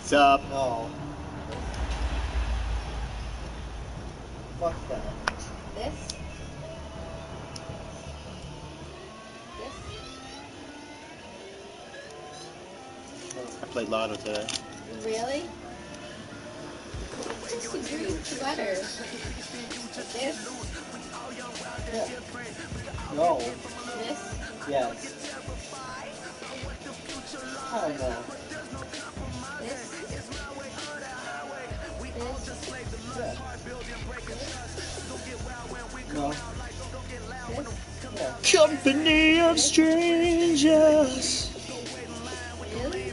What's up? No. Fuck that. This? I played Lotto today. Really? This is a green sweater. This? Yeah. No. This? Yes. I don't know. This? Yeah. No. This? Yeah. Company of strangers. Really? Okay,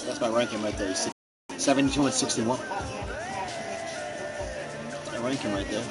That's my ranking right there. 72 and 61. That's my ranking right there.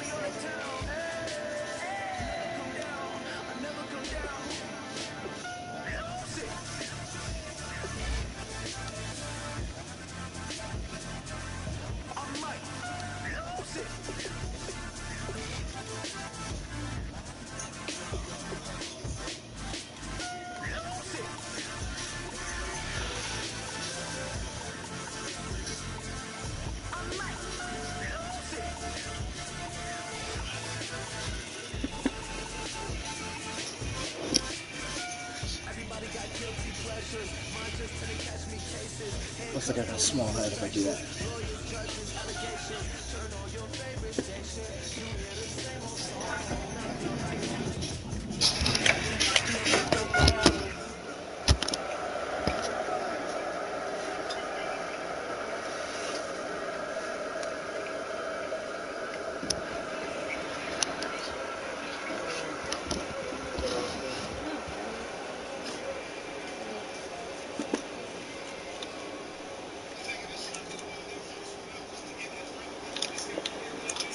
Looks like I got a small head if I do that.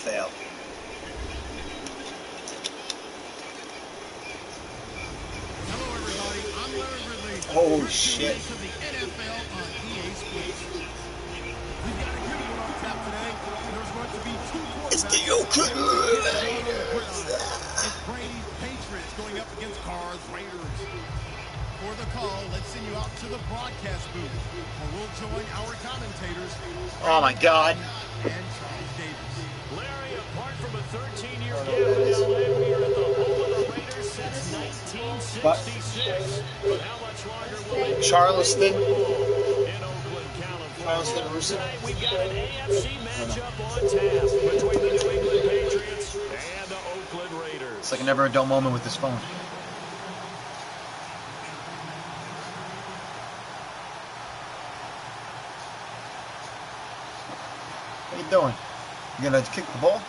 Fail. Hello, everybody. I'm Larry Ridley. Oh, shit. To the NFL on EA Sports. We've got a good one on tap today. There's going to be two quarterbacks. It's the Oakland Raiders. It's Brady's Patriots going up against Carr's Raiders. For the call, let's send you out to the broadcast booth, where we'll join our commentators. Oh my God. And Charles Davis. Larry, apart from a 13-year gap in LA, we are at the home of the Raiders since 1966. But how much longer will they be Charleston. in Oakland, California? Charleston, Russo. Tonight we've got an AFC matchup on tap between the New England Patriots and the Oakland Raiders. It's like a never a dull moment with this phone. What are you doing? You gonna kick the ball?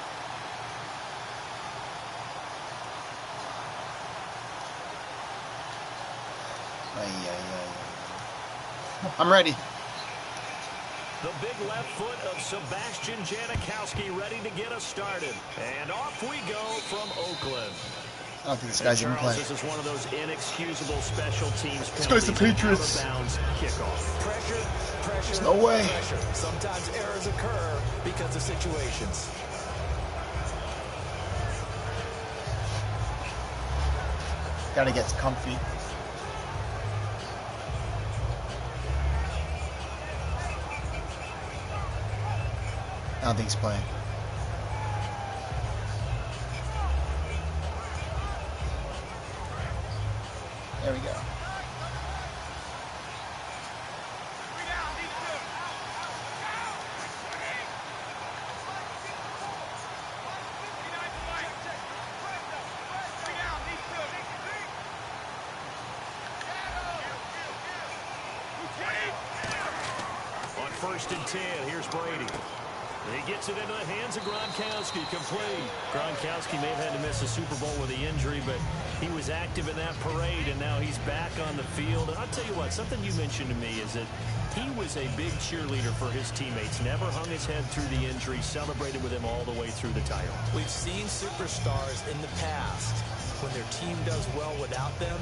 I'm ready. The big left foot of Sebastian Janikowski ready to get us started. And off we go from Oakland. I don't think this guy's even Charles, playing. this is one of those inexcusable special teams This goes to Patriots. out-of-bounds kickoff. Pressure, There's no way. pressure. Sometimes errors occur because of situations. Gotta get comfy. I don't think he's playing. There we go. On 1st and 10, here's Brady. He gets it into the hands of Gronkowski, complete. Gronkowski may have had to miss a Super Bowl with the injury, but he was active in that parade, and now he's back on the field. And I'll tell you what, something you mentioned to me is that he was a big cheerleader for his teammates, never hung his head through the injury, celebrated with him all the way through the title. We've seen superstars in the past, when their team does well without them,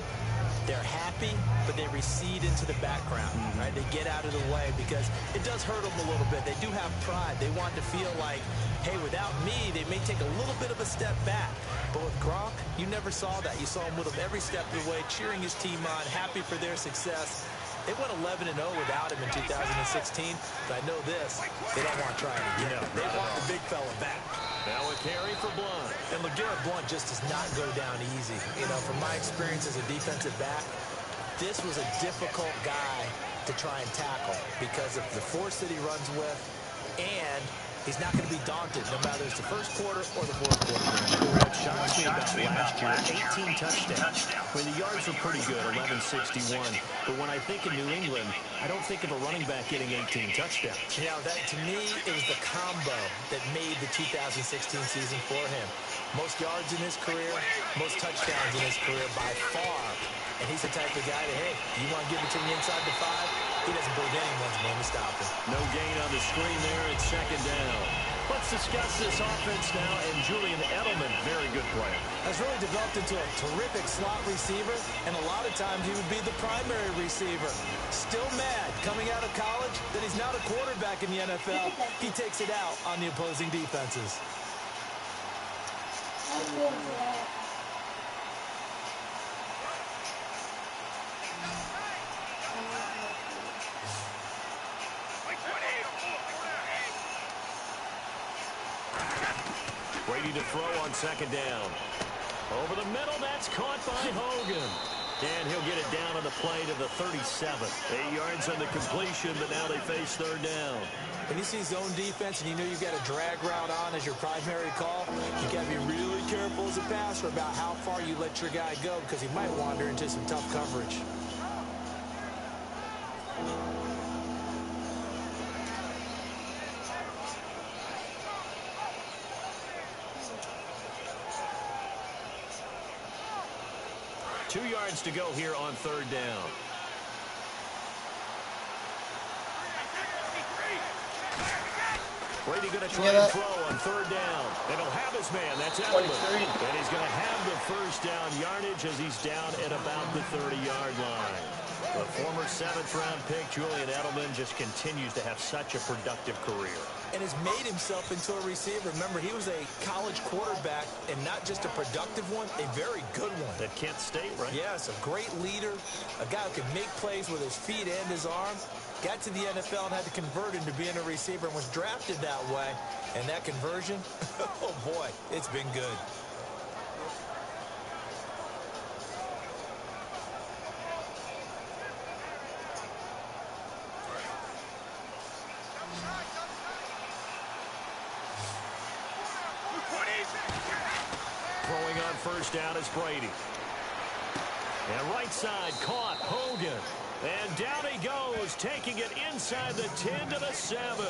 they're happy, but they recede into the background, right? They get out of the way because it does hurt them a little bit. They do have pride. They want to feel like, hey, without me, they may take a little bit of a step back. But with Gronk, You never saw that. You saw him with him every step of the way, cheering his team on, happy for their success. They went 11-0 without him in 2016, but I know this, they don't want to try it again. They want the big fella back. Now a carry for Blunt. And LeGarrette Blunt just does not go down easy. You know, from my experience as a defensive back, this was a difficult guy to try and tackle because of the force that he runs with, and he's not going to be daunted no matter it's the first quarter or the fourth quarter. What shocks me about last year, 18 touchdowns. I mean, the yards were pretty good, 1161. But when I think of New England, I don't think of a running back getting 18 touchdowns. You know, that to me, it was the combo that made the 2016 season for him. Most yards in his career, most touchdowns in his career by far. And he's the type of guy that, hey, you want to give it to me inside the 5? He doesn't believe anyone's going to stop him. No gain on the screen there. It's second down. Let's discuss this offense now. And Julian Edelman, very good player. Has really developed into a terrific slot receiver, and a lot of times he would be the primary receiver. Still mad coming out of college that he's not a quarterback in the NFL. He takes it out on the opposing defenses. Brady to throw on second down. Over the middle, that's caught by Hogan. And he'll get it down on the play to the 37. 8 yards on the completion, but now they face third down. When you see zone defense and you know you've got a drag route on as your primary call, you got to be really careful as a passer about how far you let your guy go because he might wander into some tough coverage. Two yards to go here on third down. Brady going to try and throw on third down. And he'll have his man. That's Edelman. And he's going to have the first down yardage as he's down at about the 30-yard line. The former 7th-round pick, Julian Edelman, just continues to have such a productive career. And has made himself into a receiver. Remember, he was a college quarterback, and not just a productive one, a very good one. At Kent State, right? Yes, a great leader, a guy who can make plays with his feet and his arm. Got to the NFL and had to convert into being a receiver and was drafted that way. And that conversion, oh boy, it's been good. Throwing on first down is Brady. And right side caught Hogan. And down he goes, taking it inside the 10 to the 7.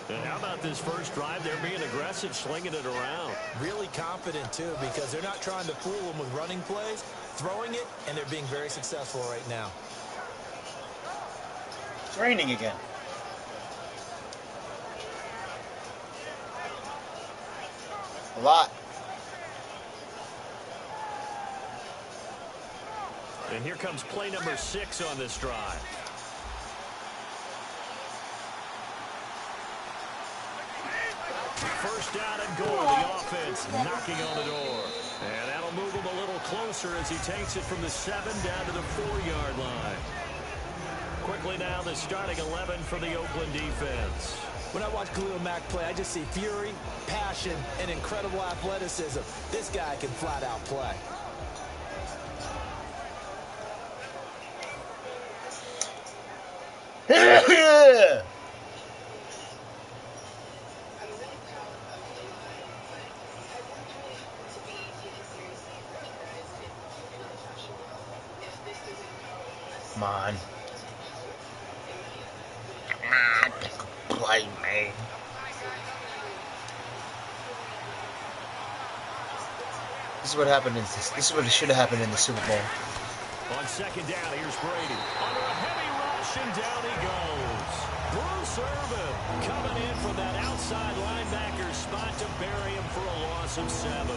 And how about this first drive? They're being aggressive, slinging it around. Really confident, too, because they're not trying to fool them with running plays, throwing it, and they're being very successful right now. It's raining again. A lot. And here comes play number 6 on this drive. First down and goal. The offense knocking on the door. And that'll move him a little closer as he takes it from the 7 down to the 4-yard line. Quickly now, the starting 11 for the Oakland defense. When I watch Khalil Mack play, I just see fury, passion, and incredible athleticism. This guy can flat out play. Come on. Play me. This is what happened in this. This is what should have happened in the Super Bowl. On second down, here's Brady. Under a heavy rush, and down he goes. Bruce Irvin coming in from that outside linebacker spot to bury him for a loss of 7.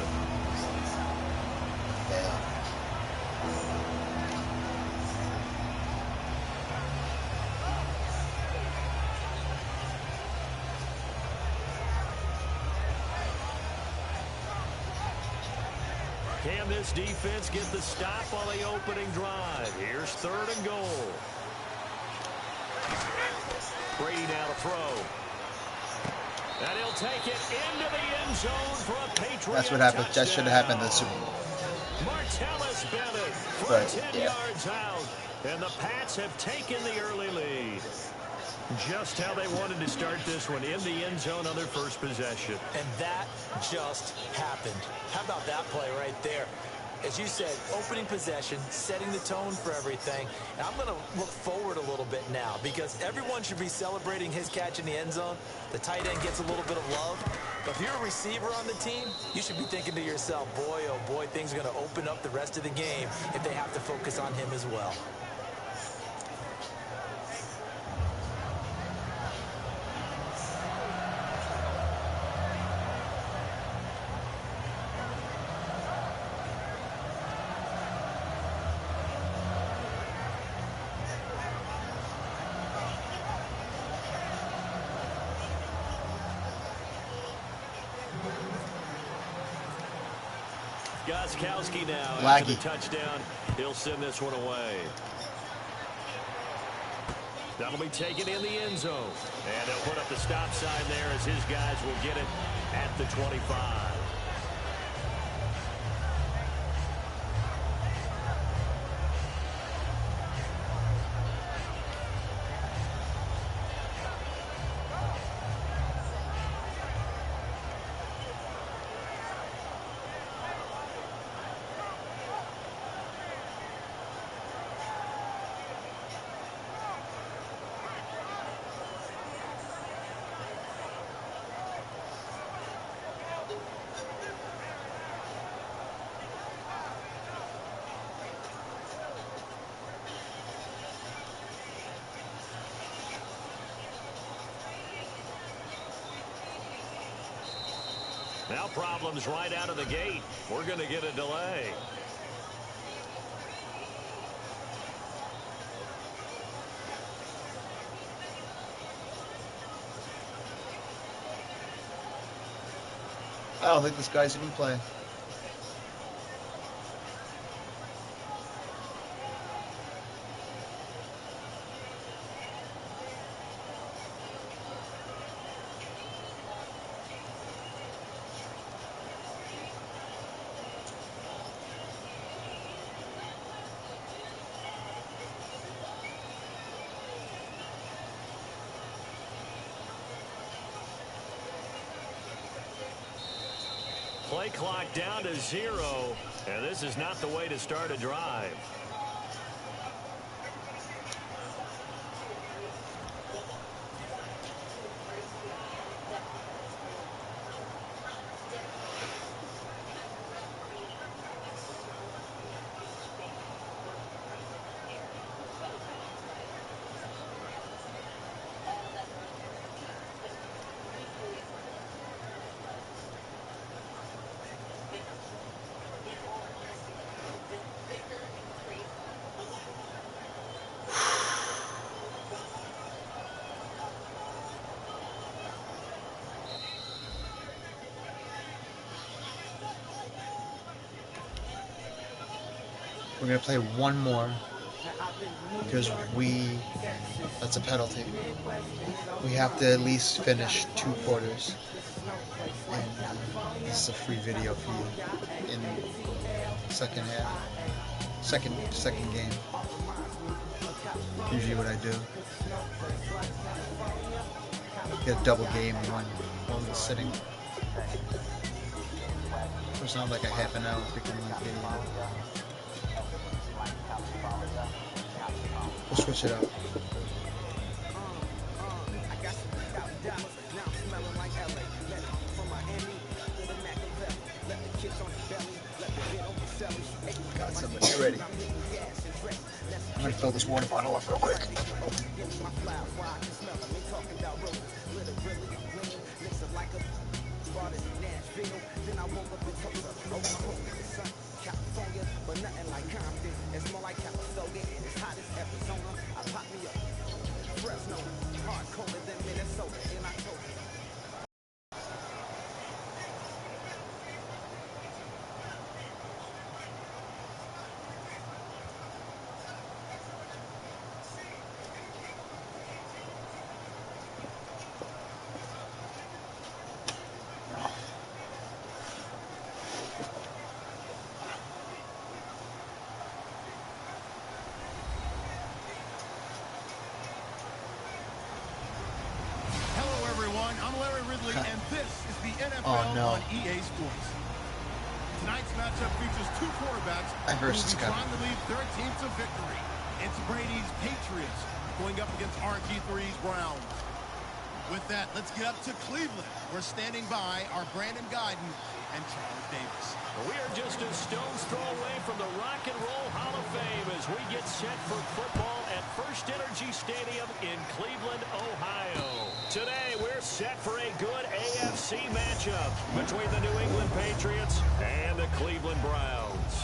Yeah. Can this defense get the stop on the opening drive? Here's 3rd and goal. Brady now to throw. And he'll take it into the end zone for a Patriot That's what happened. touchdown. That should have happened in the Super Bowl. Martellus Bennett from But, 10 yards out. And the Pats have taken the early lead. Just how they wanted to start this one, in the end zone on their first possession. And that just happened. How about that play right there? As you said, opening possession, setting the tone for everything. And I'm going to look forward a little bit now because everyone should be celebrating his catch in the end zone. The tight end gets a little bit of love. But if you're a receiver on the team, you should be thinking to yourself, boy, oh boy, things are going to open up the rest of the game if they have to focus on him as well. ChUcKyRaGe's now Laggy. after the touchdown. He'll send this one away. That'll be taken in the end zone. And they'll put up the stop sign there as his guys will get it at the 25. Now problems right out of the gate. We're going to get a delay. I don't think this guy's even playing. Play clock down to 0, and this is not the way to start a drive. We're going to play one more because that's a penalty. We have to at least finish 2 quarters. And this is a free video for you in second half, second game. Usually what I do. Get a double game in one sitting. It's not like a half an hour freaking video. We'll switch it up. Got somebody ready. I'm gonna fill this water bottle up real quick. NFL no. on EA Sports. Tonight's matchup features two quarterbacks who will versus be Scott. trying to lead their team to victory. It's Brady's Patriots going up against RG3's Browns. With that, let's get up to Cleveland. We're standing by our Brandon Guyton and Charles Davis. We are just a stone's throw away from the Rock and Roll Hall of Fame as we get set for football at First Energy Stadium in Cleveland, Ohio. Today, we're set for a good AFC matchup between the New England Patriots and the Cleveland Browns.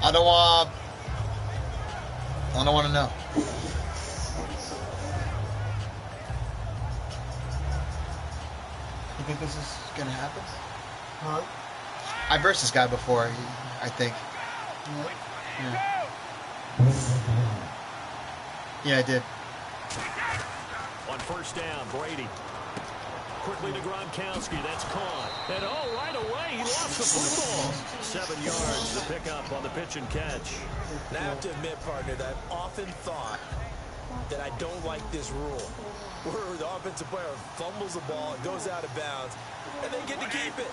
I don't want to know. You think this is gonna happen? Huh? I versed this guy before. I think. Yeah, I did. On first down, Brady. Quickly to Gronkowski. That's caught. And right away, he lost the football. 7 yards to pick up on the pitch and catch. And I have to admit, partner, that I've often thought that I don't like this rule, where the offensive player fumbles the ball, it goes out of bounds, and they get to keep it.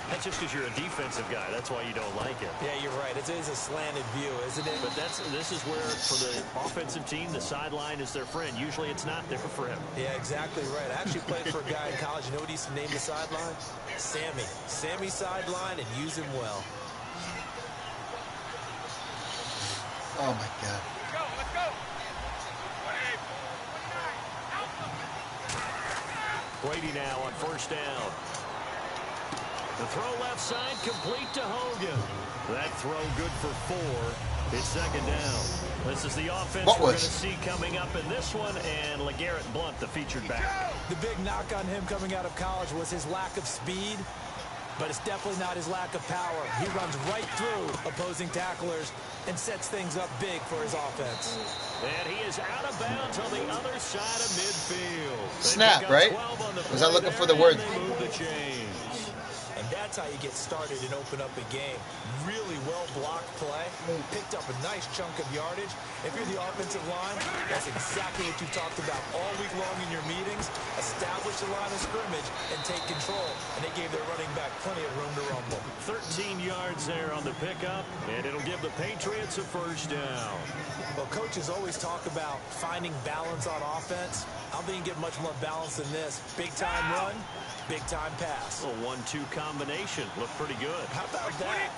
That's just because you're a defensive guy. That's why you don't like it. Yeah, you're right. It's a slanted view, isn't it? But this is where, for the offensive team, the sideline is their friend. Usually it's not there for him. Yeah, exactly right. I actually played for a guy in college. You know what he used to name the sideline? Sammy. Sammy sideline, and use him well. Oh my God. Let's go. Brady now on first down. The throw left side complete to Hogan. That throw good for 4. It's second down. This is the offense we're going to see coming up in this one, and LeGarrette Blount, the featured back. The big knock on him coming out of college was his lack of speed, but it's definitely not his lack of power. He runs right through opposing tacklers and sets things up big for his offense. And he is out of bounds on the other side of midfield. Snap, right? Was I looking for the word? They move the chains. And that's how you get started and open up a game. Really well-blocked play. Picked up a nice chunk of yardage. If you're the offensive line, that's exactly what you talked about all week long in your meetings. Establish the line of scrimmage and take control. And they gave their running back plenty of room to rumble. 13 yards there on the pickup, and it'll give the Patriots a first down. Well, coaches always talk about finding balance on offense. I don't think you get much more balance than this. Big-time run, big-time pass. A 1-2 combination. Looked pretty good. How about that?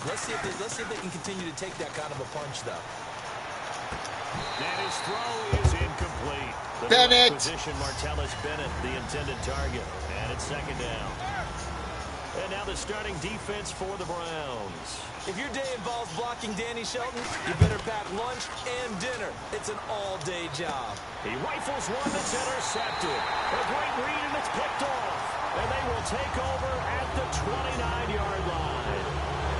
Let's see if they can continue to take that kind of a punch, though. And his throw is incomplete. The Bennett! Position Martellus Bennett, the intended target. And it's second down. And now the starting defense for the Browns. If your day involves blocking Danny Shelton, you better pack lunch and dinner. It's an all-day job. He rifles one that's intercepted. A great read, and it's picked off. And they will take over at the 29-yard line.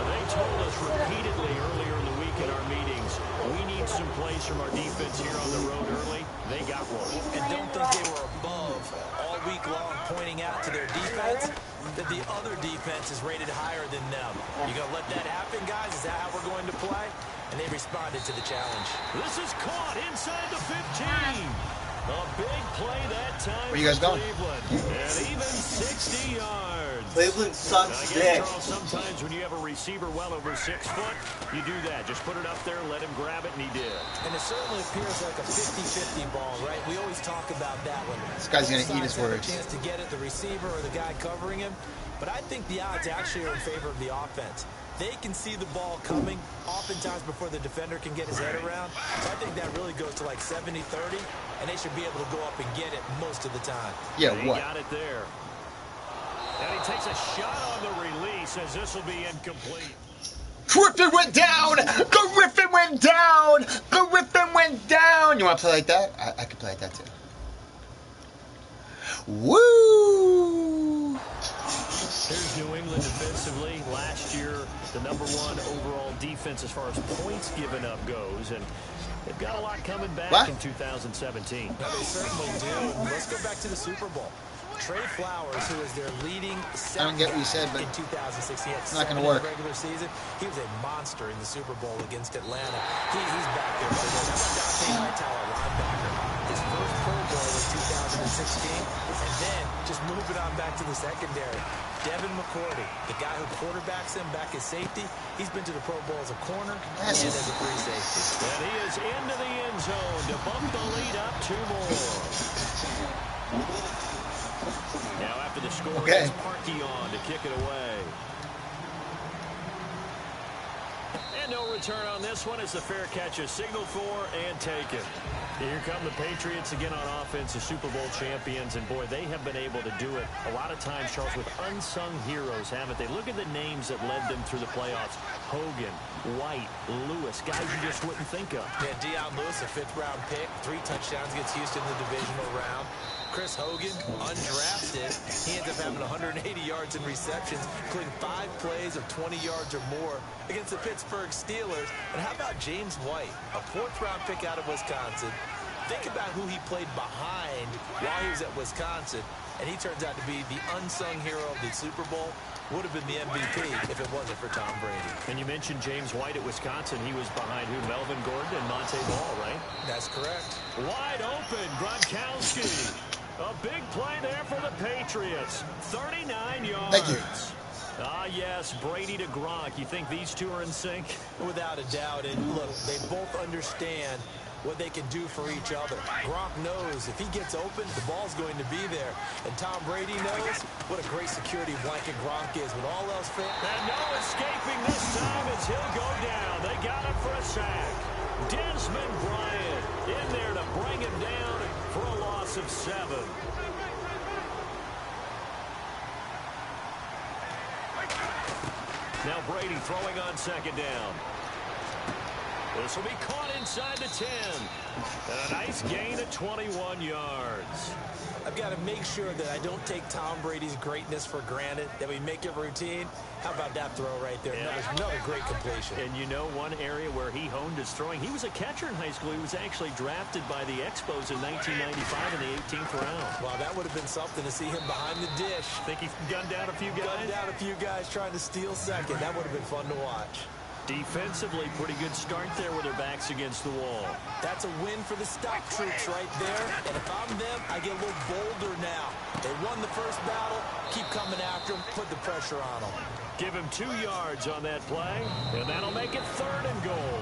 They told us repeatedly earlier in the week in our meetings, we need some plays from our defense here on the road early. They got one. And don't think they were above all week long, pointing out to their defense that the other defense is rated higher than them. You gonna let that happen, guys? Is that how we're going to play? And they responded to the challenge. This is caught inside the 15. A big play that time. Where you guys going? Cleveland. And even 60 yards. Cleveland sucks Again, dick. Charles, sometimes when you have a receiver well over 6 foot, you do that. Just put it up there, let him grab it, and he did. And it certainly appears like a 50-50 ball, right? We always talk about that one. This guy's going to eat his Have a words. chance to get it, the receiver or the guy covering him. But I think the odds actually are in favor of the offense. They can see the ball coming oftentimes before the defender can get his head around. So I think that really goes to like 70-30, and they should be able to go up and get it most of the time. Yeah, He what? got it there. And he takes a shot on the release as this will be incomplete. Griffin went down! Griffin went down! Griffin went down! You want to play like that? I can play like that too. Woo! Here's New England defensively. Last year, the #1 overall defense as far as points given up goes. And they've got a lot coming back in 2017. Now, they certainly do. Let's go back to the Super Bowl. Trey Flowers, who is their leading I don't get what you said, but in 2016, it's not going to work. In the regular season. He was a monster in the Super Bowl against Atlanta. He's back there for this. How about Dante Hightower, linebacker? His first Pro Bowl in 2016, and then just moving on back to the secondary. Devin McCourty, the guy who quarterbacks him back as safety, he's been to the Pro Bowl as a corner and as a free safety. And he is into the end zone to bump the lead up 2 more. Now after the score, it's Parkey on to kick it away. And no return on this one. It's a fair catch, a signal for and taken. Here come the Patriots again on offense, the Super Bowl champions, and boy, they have been able to do it a lot of times, Charles, with unsung heroes, haven't they? Look at the names that led them through the playoffs. Hogan, White, Lewis, guys you just wouldn't think of. Yeah, Deion Lewis, a 5th-round pick, 3 touchdowns against Houston in the divisional round. Chris Hogan, undrafted, he ends up having 180 yards in receptions, including 5 plays of 20 yards or more against the Pittsburgh Steelers. And how about James White, a 4th-round pick out of Wisconsin? Think about who he played behind while he was at Wisconsin, and he turns out to be the unsung hero of the Super Bowl. Would have been the MVP if it wasn't for Tom Brady. And you mentioned James White at Wisconsin. He was behind who? Melvin Gordon and Monte Ball, right? That's correct. Wide open, Gronkowski. A big play there for the Patriots. 39 yards. Thank you. Ah, yes, Brady to Gronk. You think these two are in sync? Without a doubt. And look, they both understand what they can do for each other. Gronk knows if he gets open, the ball's going to be there. And Tom Brady knows what a great security blanket Gronk is. With all else failed. And no escaping this time as he'll go down. They got him for a sack. Desmond Bryant in there to bring him down for a loss of 7. Now Brady throwing on 2nd down. This will be caught inside the 10. And a nice gain of 21 yards. I've got to make sure that I don't take Tom Brady's greatness for granted, that we make it routine. How about that throw right there? Yeah. Another great completion. And you know one area where he honed his throwing? He was a catcher in high school. He was actually drafted by the Expos in 1995 in the 18th round. Wow, that would have been something to see him behind the dish. Think he gunned down a few guys? Gunned down a few guys trying to steal second. That would have been fun to watch. Defensively, pretty good start there with their backs against the wall. That's a win for the stock troops right there. And if I'm them, I get a little bolder now. They won the first battle. Keep coming after them. Put the pressure on them. Give him 2 yards on that play, and that'll make it 3rd and goal.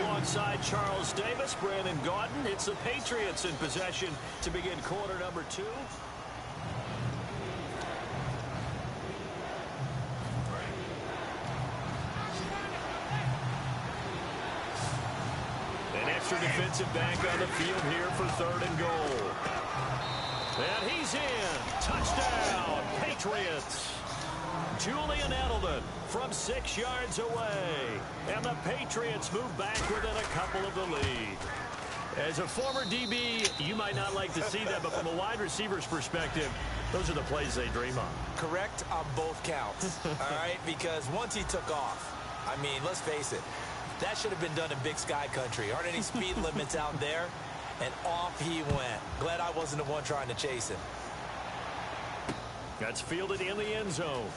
Alongside Charles Davis, Brandon Gaudin, it's the Patriots in possession to begin quarter number 2. An extra defensive back on the field here for 3rd and goal. And he's in. Touchdown, Patriots. Julian Edelman from 6 yards away. And the Patriots move back within a couple of the lead. As a former DB, you might not like to see that, but from a wide receiver's perspective, those are the plays they dream of. Correct on both counts. All right, because once he took off, I mean, let's face it, that should have been done in Big Sky Country. Aren't any speed limits out there? And off he went. Glad I wasn't the one trying to chase him. That's fielded in the end zone.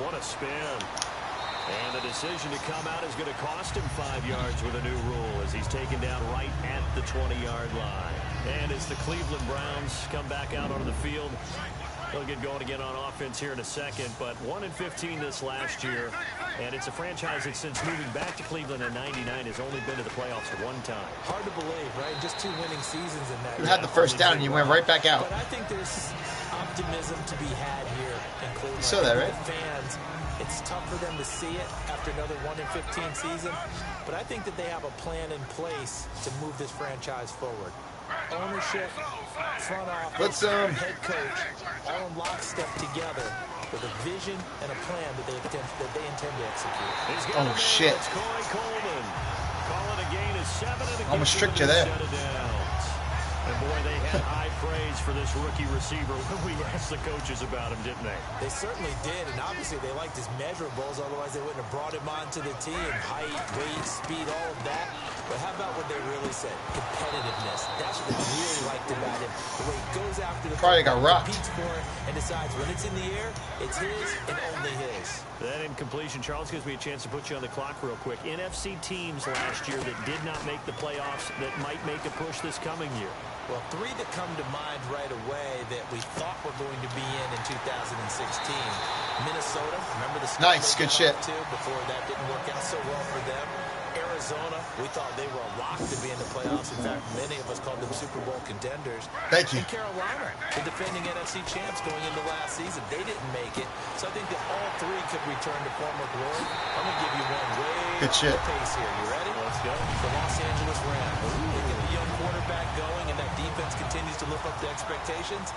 What a spin. And the decision to come out is going to cost him 5 yards with a new rule as he's taken down right at the 20-yard line. And as the Cleveland Browns come back out onto the field, they'll get going again on offense here in a second. But 1-15 this last year, and it's a franchise that since moving back to Cleveland in '99 has only been to the playoffs one time. Hard to believe, right? Just 2 winning seasons in that. You had the first down and you went right back out. But I think there's optimism to be had here in Cleveland. You saw that, right? The fans, it's tough for them to see it after another 1-15 season. But I think that they have a plan in place to move this franchise forward. Ownership, front office, head coach, all in lockstep together with a vision and a plan that they intend to execute. Oh, shit. Corey Coleman. Call it a gain of 7. Almost tricked you there. And boy, they had high praise for this rookie receiver when we asked the coaches about him, didn't they? They certainly did, and obviously they liked his measurables, otherwise they wouldn't have brought him onto the team. Height, weight, speed, all of that. But how about what they really said? Competitiveness. That's what they really liked about him. The way he goes after the Probably got rocked. Competes for it, and decides when it's in the air, it's his and only his. That incompletion, Charles, gives me a chance to put you on the clock real quick. NFC teams last year that did not make the playoffs that might make a push this coming year. Well, three that come to mind right away that we thought were going to be in 2016. Minnesota, remember the nice, good shit. Before that didn't work out so well for them. Arizona, we thought they were a lock to be in the playoffs. In fact, many of us called them Super Bowl contenders. Thank you. And Carolina, the defending NFC champs going into last season, they didn't make it. So I think that all three could return to former glory. I'm going to give you one way good shit. Pace here. You ready? Let's go. The Los Angeles Rams. They get the young quarterback going, and that defense continues to live up to expectations.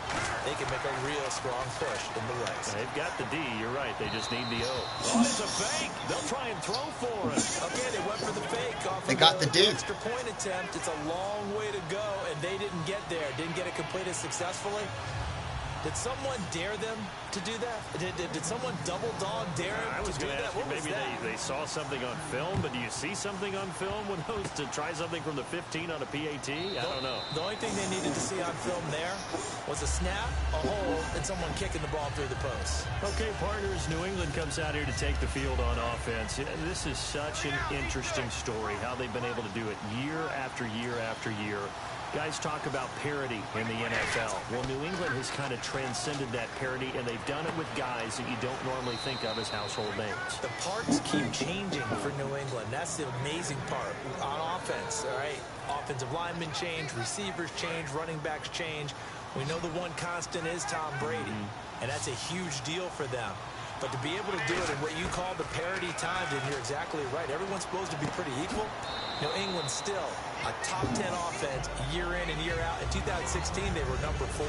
They can make a real strong push in the West. They've got the D. You're right. They just need the O. Oh, it's a fake. They'll try and throw for it. Okay, they went for the fake off they of got the D. extra point attempt. It's a long way to go, and they didn't get there. Didn't get it completed successfully. Did someone dare them to do that? Did someone double dog dare them I was to do going to that? ask you, What was maybe that? they saw something on film, but do you see something on film when those to try something from the 15 on a PAT? I don't know. The only thing they needed to see on film there was a snap, a hole, and someone kicking the ball through the post. Okay, partners, New England comes out here to take the field on offense. This is such an interesting story, how they've been able to do it year after year after year. Guys talk about parity in the NFL. Well, New England has kind of transcended that parity, and they've done it with guys that you don't normally think of as household names. The parts keep changing for New England. That's the amazing part. On offense, all right, offensive linemen change, receivers change, running backs change. We know the one constant is Tom Brady, and that's a huge deal for them. But to be able to do it in what you call the parity times, and you're exactly right, everyone's supposed to be pretty equal. New England still a top 10 offense year in and year out. In 2016, they were number 4.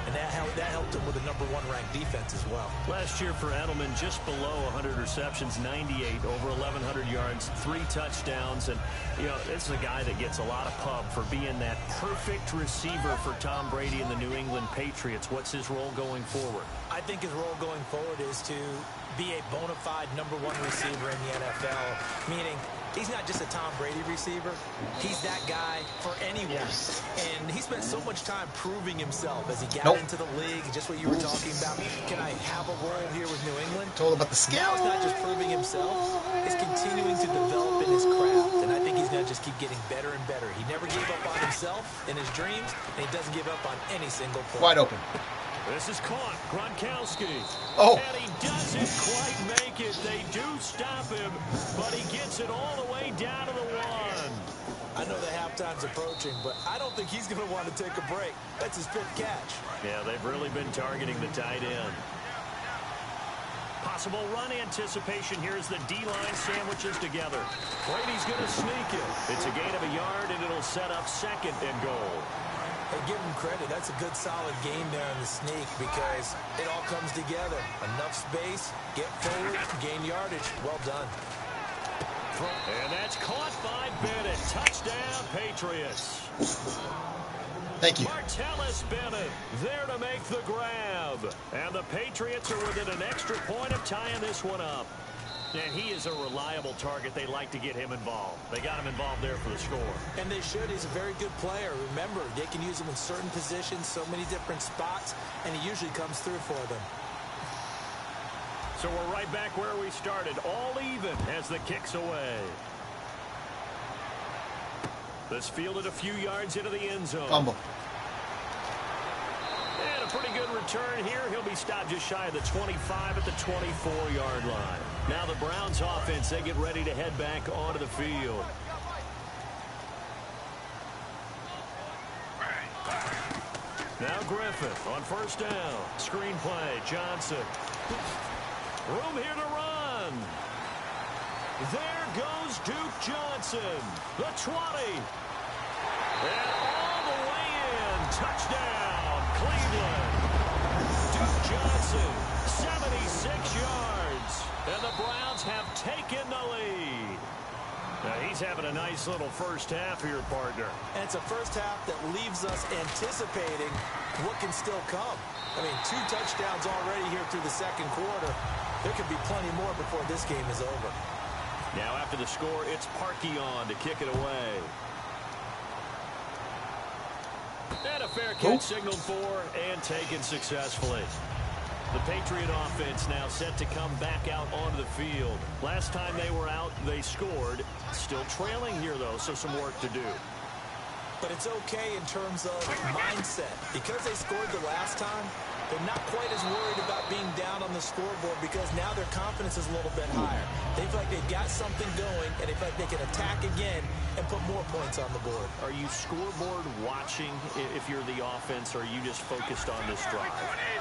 And that helped them with a number 1 ranked defense as well. Last year for Edelman, just below 100 receptions, 98, over 1,100 yards, 3 touchdowns. And, you know, this is a guy that gets a lot of pub for being that perfect receiver for Tom Brady and the New England Patriots. What's his role going forward? I think his role going forward is to be a bona fide number 1 receiver in the NFL, meaning he's not just a Tom Brady receiver. He's that guy for anyone. And he spent so much time proving himself as he got into the league, just what you were talking about. Can I have a role here with New England? It's all about the skill. Now it's not just proving himself. It's continuing to develop in his craft. And I think he's going to just keep getting better and better. He never gave up on himself in his dreams, and he doesn't give up on any single play. Wide open. This is caught. Gronkowski. Oh. And he doesn't quite make it. They do stop him, but he gets it all the way down to the 1. I know the halftime's approaching, but I don't think he's going to want to take a break. That's his 5th catch. Yeah, they've really been targeting the tight end. Possible run anticipation. Here's the D-line sandwiches together. Brady's going to sneak it. It's a gain of a yard, and it'll set up 2nd and goal. Hey, give him credit. That's a good, solid game there in the sneak because it all comes together. Enough space, get forward, gain yardage. Well done. And that's caught by Bennett. Touchdown, Patriots. Thank you. Martellus Bennett there to make the grab. And the Patriots are within an extra point of tying this one up. And he is a reliable target. They like to get him involved. They got him involved there for the score. And they should. He's a very good player. Remember, they can use him in certain positions, so many different spots, and he usually comes through for them. So we're right back where we started, all even as the kick's away. This fielded a few yards into the end zone. Fumble. And a pretty good return here. He'll be stopped just shy of the 25 at the 24-yard line. Now the Browns offense, they get ready to head back onto the field. Now Griffith on 1st down. Screen play, Johnson. Room here to run. There goes Duke Johnson. The 20. And all the way in. Touchdown, Cleveland. Duke Johnson, 76 yards. And the Browns have taken the lead. He's having a nice little first half here, partner. And it's a first half that leaves us anticipating what can still come. I mean, 2 touchdowns already here through the second quarter. There could be plenty more before this game is over. Now after the score, it's Parkey on to kick it away. And a fair catch signaled for and taken successfully. The Patriot offense now set to come back out onto the field. Last time they were out, they scored. Still trailing here, though, so some work to do. But it's okay in terms of mindset. Because they scored the last time, they're not quite as worried about being down on the scoreboard because now their confidence is a little bit higher. They feel like they've got something going, and they feel like they can attack again and put more points on the board. Are you scoreboard watching if you're the offense, or are you just focused on this drive?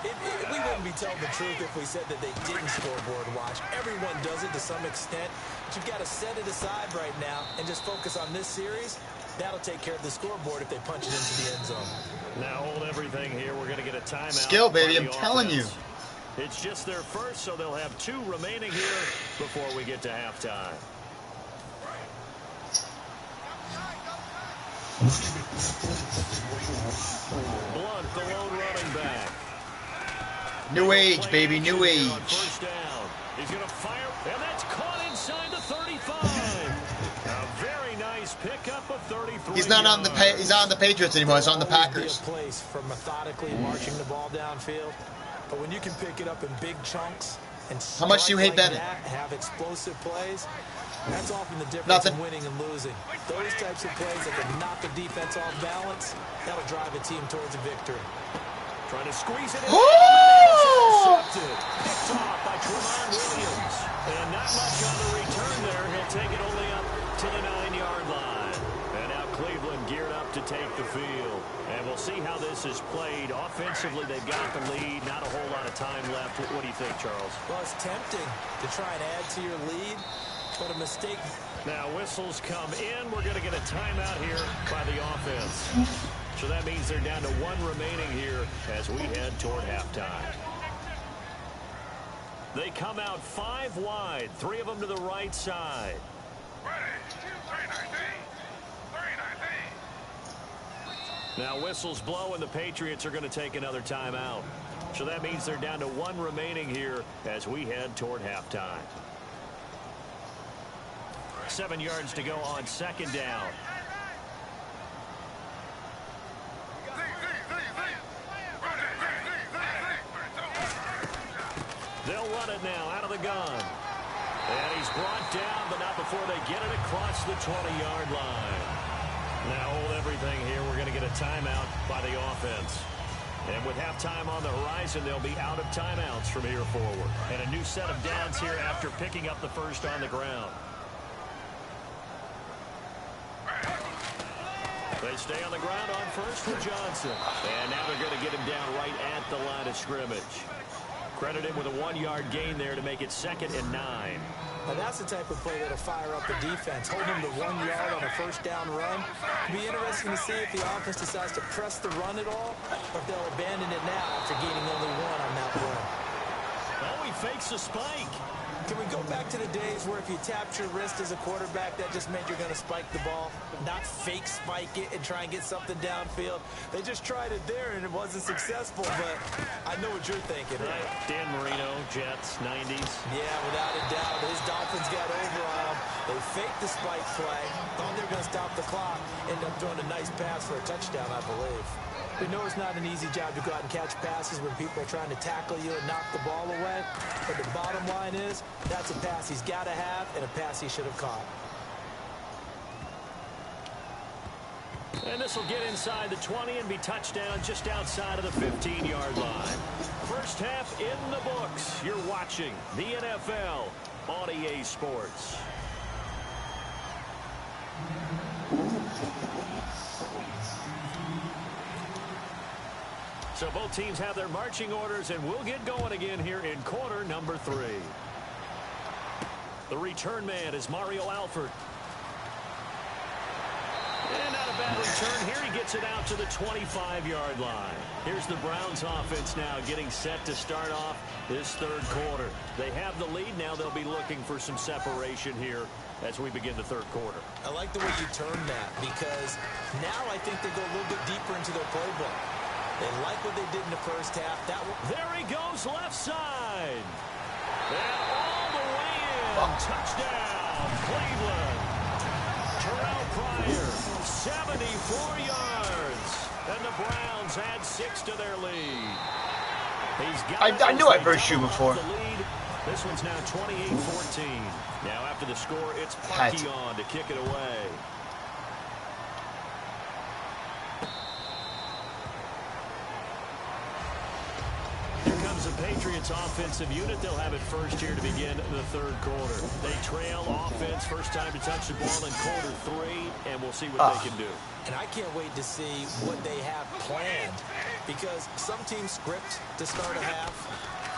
We wouldn't be telling the truth if we said that they didn't scoreboard watch. Everyone does it to some extent, but you've got to set it aside right now and just focus on this series. That'll take care of the scoreboard if they punch it into the end zone. Now hold everything here. We're going to get a timeout. Skill, baby, I'm telling you. It's just their first, so they'll have 2 remaining here before we get to halftime. Blunt, the lone running back. New age, baby, new age. First down. He's going to fire, and that's caught inside the 35. A very nice pickup of 33. He's not on the Patriots anymore. He's on the Packers. A place for methodically marching the ball downfield, but when you can pick it up in big chunks and how much do you hate like Bennett? Have explosive plays. That's often the difference in winning and losing. Those types of plays that can knock the defense off balance, that'll drive a team towards a victory. Trying to squeeze it in. Oh! Picked off by Tremont Williams. And not much on the return there. He'll take it only up to the 9-yard line. And now Cleveland geared up to take the field. And we'll see how this is played. Offensively, they've got the lead. Not a whole lot of time left. What do you think, Charles? Well, it's tempting to try and add to your lead, but a mistake. Now whistles come in. We're going to get a timeout here by the offense. So that means they're down to 1 remaining here as we head toward halftime. They come out 5 wide, 3 of them to the right side. Now whistles blow and the Patriots are going to take another timeout. So that means they're down to 1 remaining here as we head toward halftime. 7 yards to go on 2nd down. They'll run it now out of the gun. And he's brought down, but not before they get it across the 20-yard line. Now hold everything here. We're going to get a timeout by the offense. And with halftime on the horizon, they'll be out of timeouts from here forward. And a new set of downs here after picking up the first on the ground. They stay on the ground on first with Johnson. And now they're going to get him down right at the line of scrimmage. Credit him with a 1-yard gain there to make it 2nd and 9. Now that's the type of play that'll fire up the defense. Hold them to 1 yard on a first down run. It'll be interesting to see if the offense decides to press the run at all, or if they'll abandon it now after gaining only 1 on that run. Oh, he fakes a spike. Can we go back to the days where if you tapped your wrist as a quarterback, that just meant you're going to spike the ball, not fake spike it and try and get something downfield? They just tried it there, and it wasn't successful, but I know what you're thinking, right? Dan Marino, Jets, 90s. Yeah, without a doubt. His Dolphins got over on him. They faked the spike play, thought they were going to stop the clock, ended up throwing a nice pass for a touchdown, I believe. We know it's not an easy job to go out and catch passes when people are trying to tackle you and knock the ball away. But the bottom line is, that's a pass he's got to have and a pass he should have caught. And this will get inside the 20 and be touchdown just outside of the 15-yard line. First half in the books. You're watching the NFL on EA Sports. So both teams have their marching orders, and we'll get going again here in quarter number 3. The return man is Mario Alford. And not a bad return here. He gets it out to the 25-yard line. Here's the Browns offense now getting set to start off this third quarter. They have the lead. Now they'll be looking for some separation here as we begin the third quarter. I like the way you turned that because now I think they go a little bit deeper into their playbook. They like what they did in the first half. There he goes, left side. And all the way in. Touchdown, Cleveland. Terrell Pryor, 74 yards. And the Browns add 6 to their lead. I knew I burst you before. This one's now 28-14. Now after the score, it's Parkey on to kick it away. Here comes the Patriots offensive unit. They'll have it first here to begin the third quarter. They trail offense, first time to touch the ball in quarter 3, and we'll see what they can do. And I can't wait to see what they have planned because some teams script to start a half.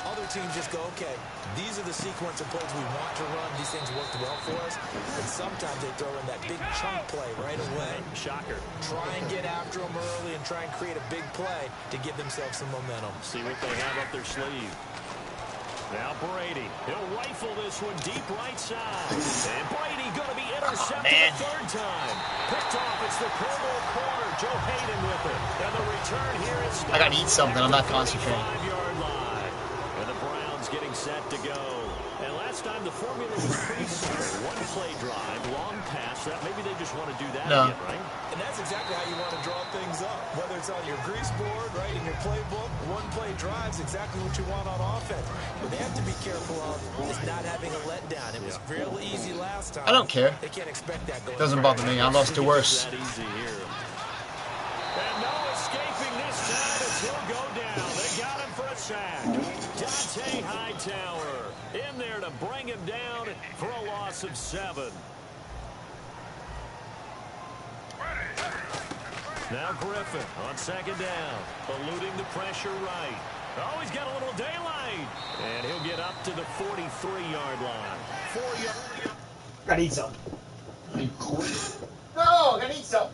Other teams just go, okay, these are the sequence of plays we want to run. These things worked well for us. And sometimes they throw in that big chunk play right away. Shocker. Try and get after them early and try and create a big play to give themselves some momentum. See what they have up their sleeve. Now Brady. He'll rifle this one deep right side. And Brady going to be intercepted a third time. Picked off. It's the Pro Bowl corner. Joe Hayden with it. And the return here is... I got to eat something. I'm not concentrating. 5-yard line. And the Browns getting set to go. And last time the formula was pretty simple. One play drive, long pass. That maybe they just want to do that again, right? And that's exactly how you want to draw things up. Whether it's on your grease board, right, in your playbook, one play drive's exactly what you want on offense. What they have to be careful of is not having a letdown. It was real easy last time. I don't care. They can't expect that going Doesn't bother me. I lost to worse. That easy here. And no escaping this time as he'll go down. They got him for a sack. Dante Hightower in there to bring him down for a loss of 7. Now Griffin on second down, eluding the pressure right. Oh, he's got a little daylight. And he'll get up to the 43-yard line. 4 yards. Gotta eat some. No, gotta eat some.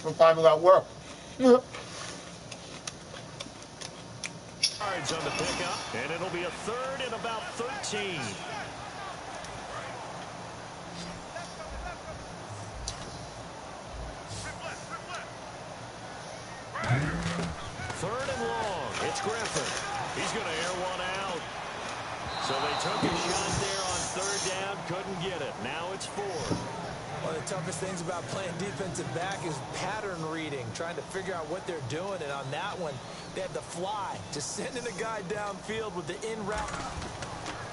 What time we got work? Yards on the pickup, and it'll be a third and about 13. Third and long. It's Griffin. He's going to air one out. So they took a shot there on third down, couldn't get it. Now it's 4. One of the toughest things about playing defensive back is pattern reading, trying to figure out what they're doing. And on that one, they had the fly, just sending a guy downfield with the in-route.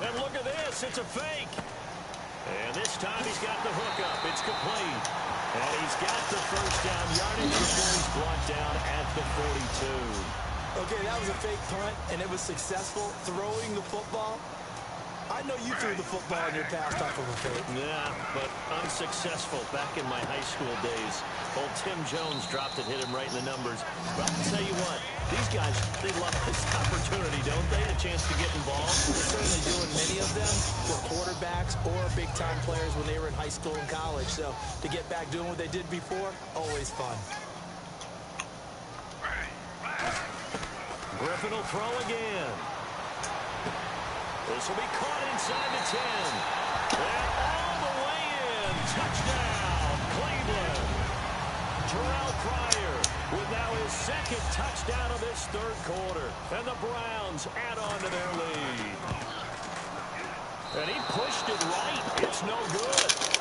And look at this, it's a fake. And this time he's got the hook up. It's complete. And he's got the first down yardage before he's brought down at the 42. Okay, that was a fake punt, and it was successful throwing the football. I know you threw the football in your pass off of a fake. Yeah, but unsuccessful back in my high school days. Old Tim Jones dropped it, hit him right in the numbers. But I'll tell you what, these guys, they love this opportunity, don't they? A chance to get involved. They're certainly doing. Many of them were quarterbacks or big-time players when they were in high school and college. So to get back doing what they did before, always fun. Griffin will throw again. This will be caught inside the 10. And all the way in. Touchdown, Cleveland. Terrell Pryor with now his second touchdown of this third quarter. And the Browns add on to their lead. And he pushed it right. It's no good.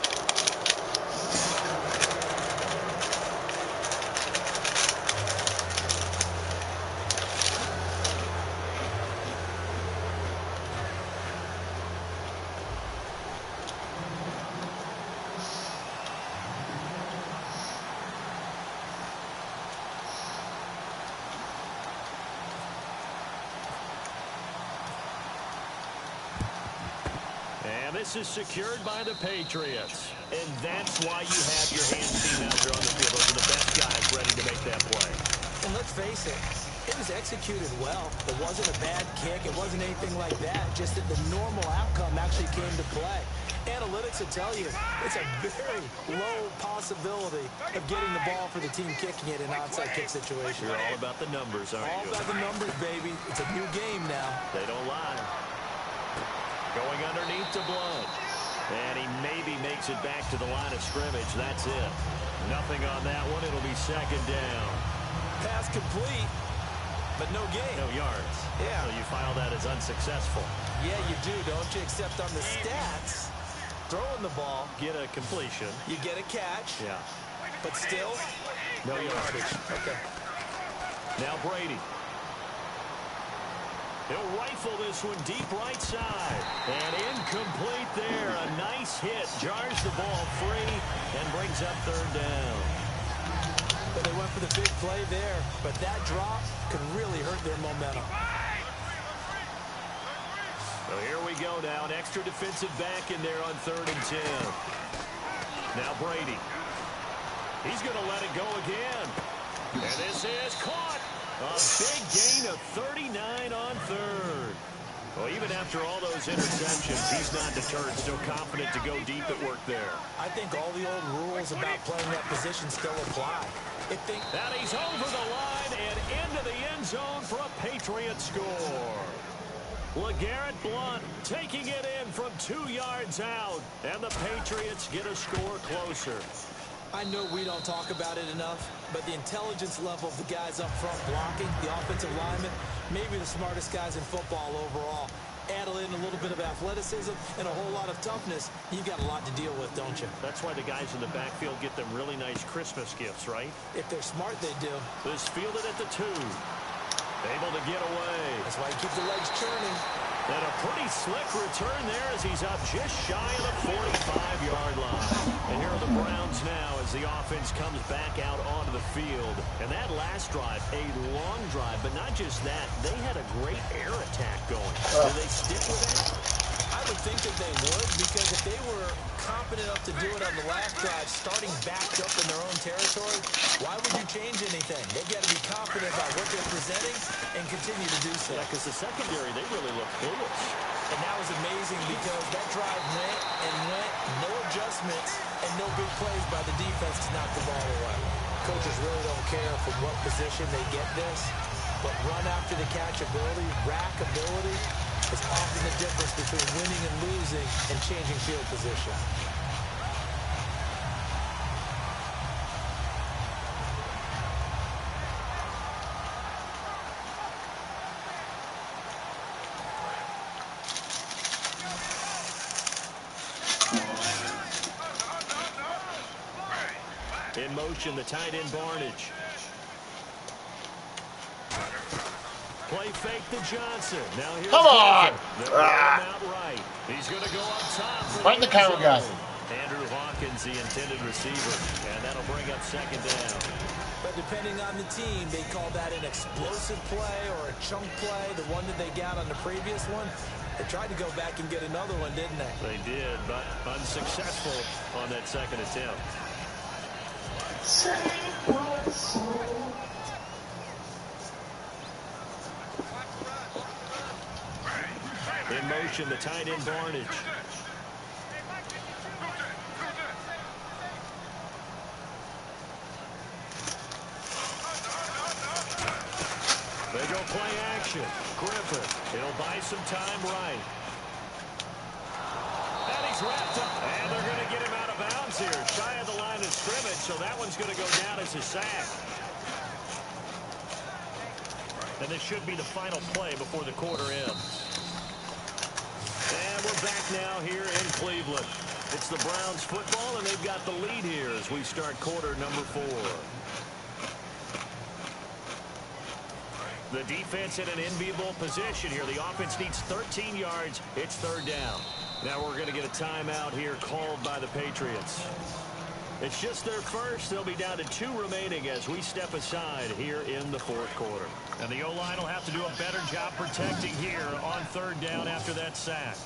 And this is secured by the Patriots. And that's why you have your hands team out there on the field. Those are the best guys ready to make that play. And let's face it, it was executed well. It wasn't a bad kick. It wasn't anything like that. Just that the normal outcome actually came to play. Analytics will tell you it's a very low possibility of getting the ball for the team kicking it in an onside kick situation. You're all about the numbers, aren't you? All about the numbers, baby. It's a new game now. They don't lie. Going underneath to Blunt. And he maybe makes it back to the line of scrimmage. That's it. Nothing on that one. It'll be second down. Pass complete, but no gain. No yards. Yeah. So you file that as unsuccessful. Yeah, you do, don't you? Except on the stats, throwing the ball, Get a completion. you get a catch, Yeah. but still, No yardage. Okay. Now Brady. He'll rifle this one deep right side. And incomplete there. A nice hit. Jars the ball free and brings up third down. But they went for the big play there, but that drop could really hurt their momentum. So here we go now. An extra defensive back in there on 3rd and 10. Now Brady. He's going to let it go again. And this is caught. A big gain of 39 on 3rd. Well, even after all those interceptions, he's not deterred. Still confident to go deep at work there. I think all the old rules about playing that position still apply. And he's over the line and into the end zone for a Patriot score. LeGarrette Blunt taking it in from 2 yards out. And the Patriots get a score closer. I know we don't talk about it enough, but the intelligence level of the guys up front blocking, the offensive linemen, maybe the smartest guys in football overall. Add in a little bit of athleticism and a whole lot of toughness, you've got a lot to deal with, don't you? That's why the guys in the backfield get them really nice Christmas gifts, right? If they're smart, they do. This fielded at the 2. Able to get away. That's why you keep the legs churning. And a pretty slick return there as he's up just shy of the 45-yard line. And here are the Browns now as the offense comes back out onto the field. And that last drive, a long drive, but not just that. They had a great air attack going. Do they stick with that? I would think that they would, because if they were competent enough to do it on the last drive, starting backed up in their own territory, why would you change anything? They've got to be confident about what they're presenting and continue to do so. Yeah, because the secondary, they really look foolish. And that was amazing because that drive went and went, no adjustments, and no big plays by the defense to knock the ball away. Coaches really don't care from what position they get this, but run after the catch ability, rack ability, is often the difference between winning and losing and changing field position. In motion, the tight end Barnage. Play fake to Johnson. Now here's Come on! Out right. He's going to go up top. Find the camera guy. Andrew Hawkins, the intended receiver. And that'll bring up second down. But depending on the team, they call that an explosive play or a chunk play, the one that they got on the previous one. They tried to go back and get another one, didn't they? They did, but unsuccessful on that second attempt. In motion, the tight end Barnage. They go play action. Griffin. It'll buy some time right. And he's wrapped up. And they're going to get him out of bounds here. Shy of the line of scrimmage, so that one's going to go down as a sack. And this should be the final play before the quarter ends. And we're back now here in Cleveland. It's the Browns football, and they've got the lead here as we start quarter number 4. The defense in an enviable position here. The offense needs 13 yards. It's third down. Now we're going to get a timeout here called by the Patriots. It's just their first. They'll be down to 2 remaining as we step aside here in the fourth quarter. And the O-line will have to do a better job protecting here on third down after that sack.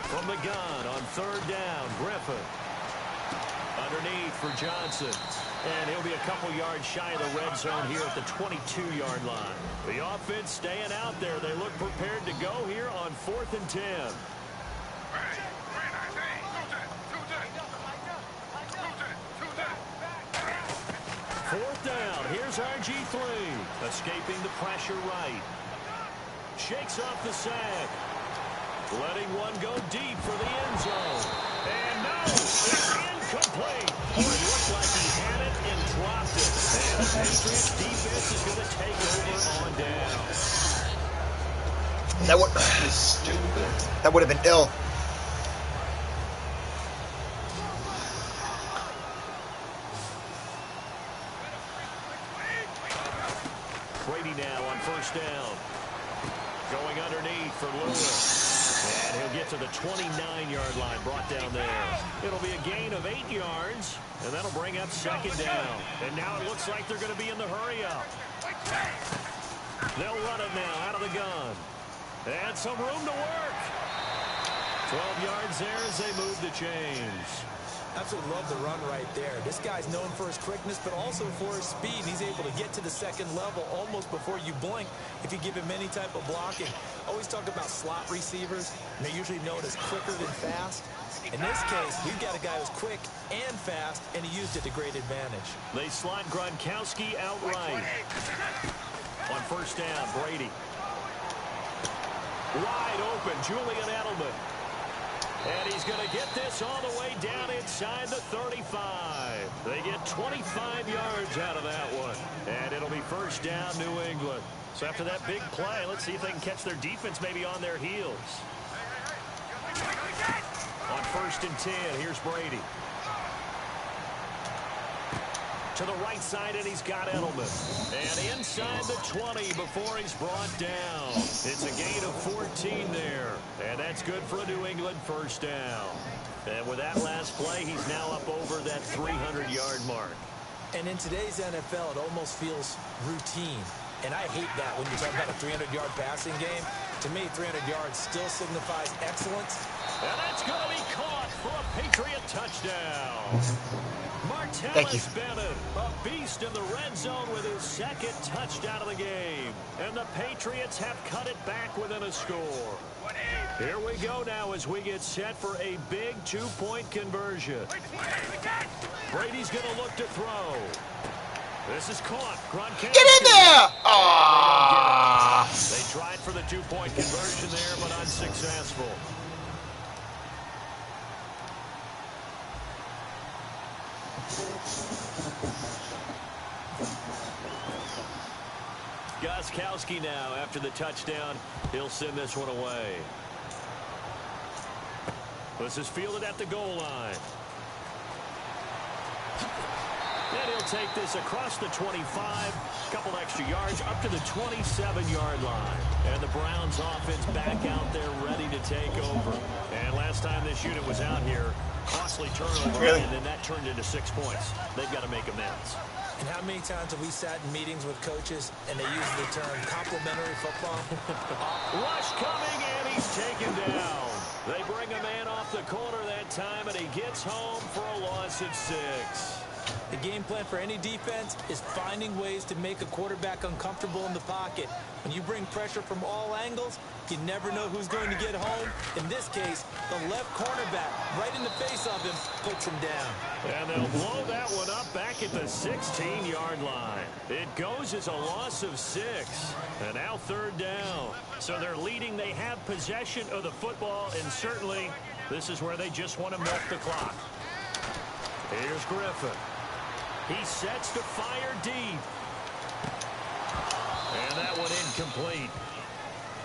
From the gun on 3rd down, Griffin. Underneath for Johnson. And he'll be a couple yards shy of the red zone here at the 22-yard line. The offense staying out there. They look prepared to go here on 4th and 10. 4th down. Here's RG3. Escaping the pressure right. Shakes off the sack. Letting one go deep for the end zone. And no, it's incomplete. It looked like he had it and dropped it. And the Patriots defense is going to take over on down. That would have been ill. Brady now on 1st down. Going underneath for Lewis. And he'll get to the 29-yard line, brought down there. It'll be a gain of 8 yards, and that'll bring up 2nd down. And now it looks like they're going to be in the hurry-up. They'll run it now out of the gun. And some room to work. 12 yards there as they move the chains. Absolutely love the run right there. This guy's known for his quickness, but also for his speed. He's able to get to the 2nd level almost before you blink if you give him any type of blocking. Always talk about slot receivers, and they're usually known as quicker than fast. In this case, we've got a guy who's quick and fast, and he used it to great advantage. They slot Gronkowski outright. On 1st down, Brady. Wide open, Julian Edelman. And he's going to get this all the way down inside the 35. They get 25 yards out of that one. And it'll be 1st down, New England. So after that big play, let's see if they can catch their defense maybe on their heels. On 1st and 10, here's Brady. To the right side, and he's got Edelman. And inside the 20 before he's brought down. It's a gain of 14 there. And that's good for a New England 1st down. And with that last play, he's now up over that 300-yard mark. And in today's NFL, it almost feels routine. And I hate that when you talk about a 300-yard passing game. To me, 300 yards still signifies excellence. And that's going to be caught for a Patriot touchdown. Thank you. Martellus Bennett, a beast in the red zone with his 2nd touchdown of the game. And the Patriots have cut it back within a score. Here we go now as we get set for a big 2-point conversion. Brady's going to look to throw. This is caught. Gronkowski. Get in there! Aww. They tried for the 2-point conversion there, but unsuccessful. Gronkowski now after the touchdown. He'll send this one away. This is fielded at the goal line. And he'll take this across the 25, a couple extra yards, up to the 27-yard line. And the Browns offense back out there ready to take over. And last time this unit was out here, costly turnover, and then that turned into 6 points. They've got to make amends. And how many times have we sat in meetings with coaches and they use the term complimentary football? Rush coming, and he's taken down. They bring a man off the corner that time, and he gets home for a loss of 6. The game plan for any defense is finding ways to make a quarterback uncomfortable in the pocket. When you bring pressure from all angles, you never know who's going to get home. In this case, the left cornerback, right in the face of him, puts him down. And they'll blow that one up back at the 16-yard line. It goes as a loss of 6. And now 3rd down. So they're leading. They have possession of the football, and certainly this is where they just want to milk the clock. Here's Griffin. He sets to fire deep. And that one incomplete.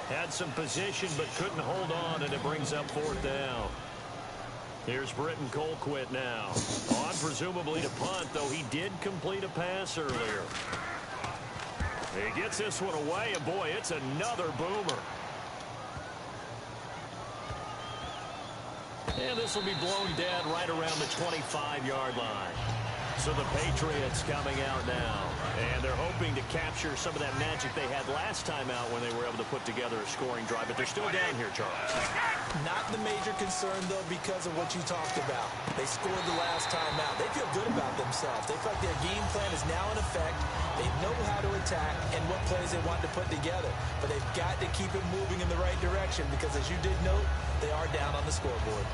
Had some position but couldn't hold on, and it brings up 4th down. Here's Britton Colquitt now. On presumably to punt, though he did complete a pass earlier. He gets this one away, and boy, it's another boomer. And this will be blown dead right around the 25-yard line. So the Patriots coming out now, and they're hoping to capture some of that magic they had last time out when they were able to put together a scoring drive, but they're still down here, Charles. Not the major concern, though, because of what you talked about. They scored the last time out. They feel good about themselves. They feel like their game plan is now in effect. They know how to attack and what plays they want to put together, but they've got to keep it moving in the right direction because, as you did note, they are down on the scoreboard.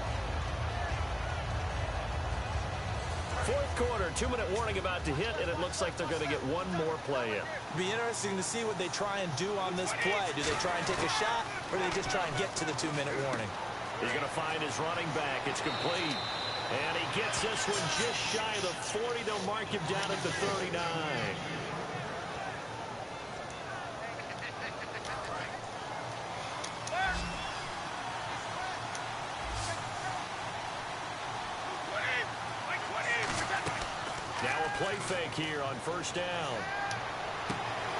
Fourth quarter, 2-minute warning about to hit, and it looks like they're going to get one more play in. It'll be interesting to see what they try and do on this play. Do they try and take a shot, or do they just try and get to the 2-minute warning? He's going to find his running back. It's complete. And he gets this one just shy of the 40. They'll mark him down at the 39. Now a play fake here on first down.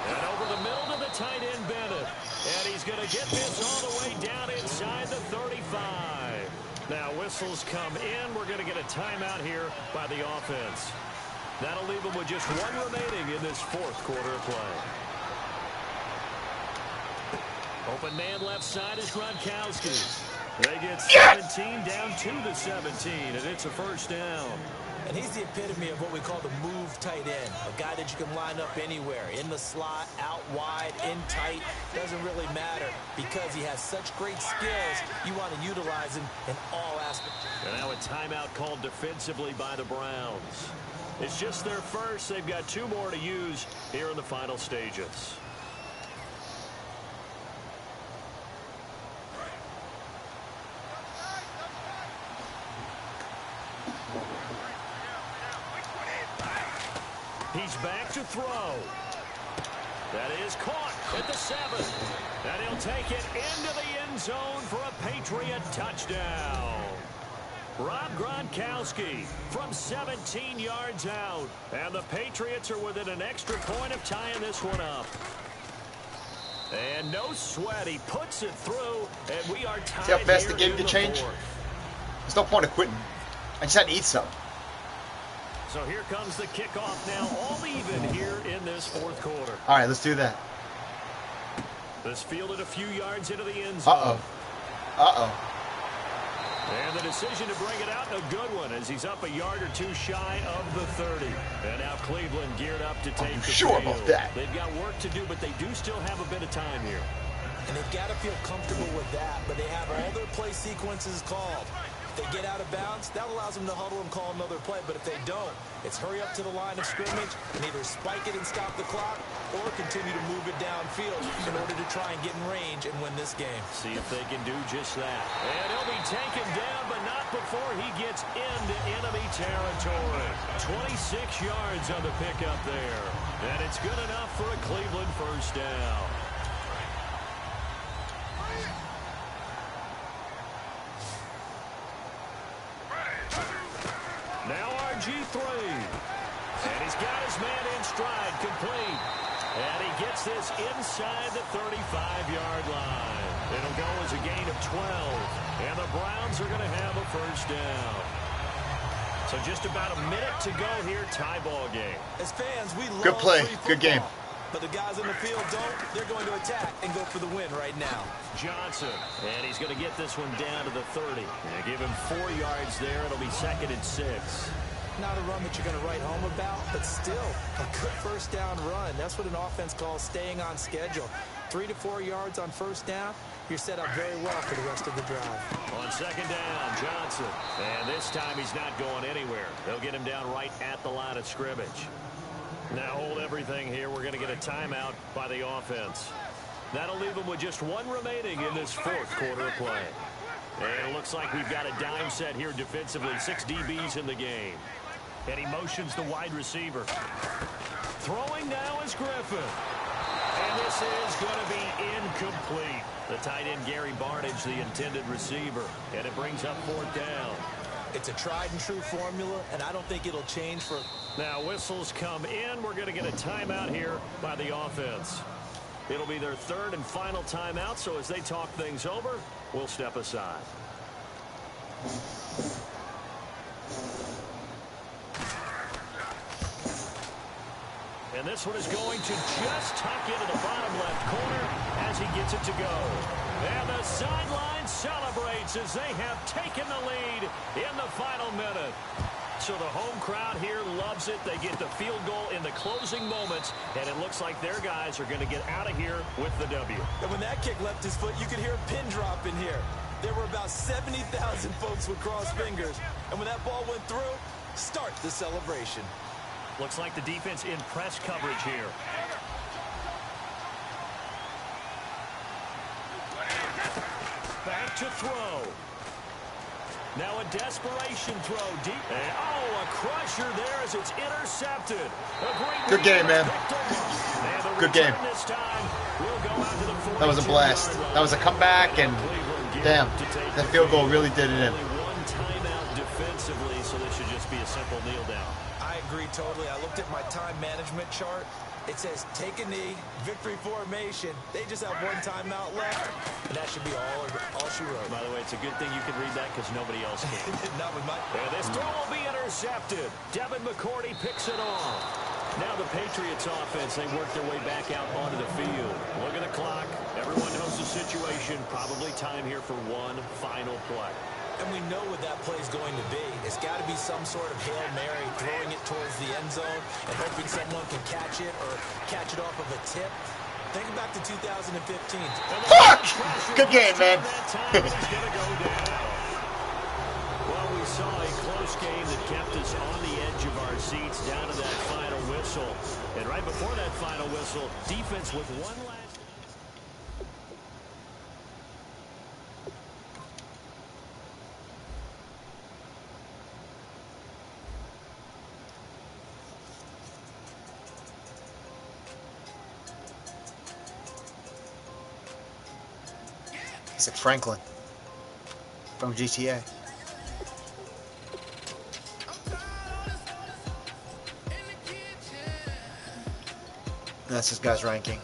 And over the middle to the tight end, Bennett. And he's going to get this all the way down inside the 35. Now whistles come in. We're going to get a timeout here by the offense. That'll leave them with just one remaining in this fourth quarter of play. Open man left side is Gronkowski. They get 17 down to the 17, and it's a first down. And he's the epitome of what we call the move tight end, a guy that you can line up anywhere, in the slot, out wide, in tight, doesn't really matter because he has such great skills. You want to utilize him in all aspects. And now a timeout called defensively by the Browns. It's just their first. They've got two more to use here in the final stages. He's back to throw. That is caught at the 7. And he'll take it into the end zone for a Patriot touchdown. Rob Gronkowski from 17 yards out. And the Patriots are within an extra point of tying this one up. And no sweat. He puts it through, and we are tied. See how fast the here game in can change? fourth. There's no point of quitting. I just had to eat some. So here comes the kickoff now, all even here in this fourth quarter. All right, let's do that. This fielded a few yards into the end zone. Uh-oh. And the decision to bring it out, a good one, as he's up a yard or two shy of the 30. And now Cleveland geared up to take the sure field. about that. They've got work to do, but they do still have a bit of time here. And they've got to feel comfortable with that, but they have all their play sequences called. If they get out of bounds, that allows them to huddle and call another play. But if they don't, it's hurry up to the line of scrimmage and either spike it and stop the clock or continue to move it downfield in order to try and get in range and win this game. See if they can do just that. And he'll be taken down, but not before he gets into enemy territory. 26 yards on the pickup there. And it's good enough for a Cleveland first down. Now RG3. And he's got his man in stride, complete. And he gets this inside the 35-yard line. It'll go as a gain of 12. And the Browns are going to have a first down. So just about a minute to go here, tie ball game. As fans, we love Good play. free Good game. football. But the guys on the field don't. They're going to attack and go for the win right now. Johnson, and he's going to get this one down to the 30. And give him 4 yards there. It'll be 2nd and 6. Not a run that you're going to write home about, but still a good first down run. That's what an offense calls staying on schedule. 3 to 4 yards on first down. You're set up very well for the rest of the drive. On 2nd down, Johnson. And this time he's not going anywhere. They'll get him down right at the line of scrimmage. Now hold everything here. We're going to get a timeout by the offense. That'll leave them with just one remaining in this fourth quarter of play. And it looks like we've got a dime set here defensively. 6 DBs in the game. And he motions the wide receiver. Throwing now is Griffin. And this is going to be incomplete. The tight end Gary Barnage, the intended receiver. And it brings up 4th down. It's a tried and true formula, and I don't think it'll change for... Now whistles come in. We're going to get a timeout here by the offense. It'll be their 3rd and final timeout, so as they talk things over, we'll step aside. And this one is going to just tuck into the bottom left corner as he gets it to go. And the sideline celebrates as they have taken the lead in the final minute. So the home crowd here loves it. They get the field goal in the closing moments, and it looks like their guys are going to get out of here with the W. And when that kick left his foot, you could hear a pin drop in here. There were about 70,000 folks with crossed fingers. And when that ball went through, start the celebration. Looks like the defense in press coverage here. Back to throw. Now a desperation throw deep. And, a crusher there as it's intercepted. Good game, man. Good game. That was a blast. That was a comeback, and damn, that field goal really did it in. One timeout defensively, so this should just be a simple kneel down. I agree totally. I looked at my time management chart. It says take a knee, victory formation. They just have one timeout left, and that should be all she wrote. By the way, it's a good thing you can read that because nobody else can. Not with my... And this throw will be intercepted. Devin McCourty picks it off. Now the Patriots offense, they work their way back out onto the field. Look at the clock. Everyone knows the situation. Probably time here for one final play. And we know what that play is going to be. It's got to be some sort of Hail Mary, throwing it towards the end zone and hoping someone can catch it or catch it off of a tip. Think back to 2015. Fuck! Good game, man. Well, we saw a close game that kept us on the edge of our seats down to that final whistle. And right before that final whistle, defense with one last... It's like Franklin from GTA. That's this guy's ranking.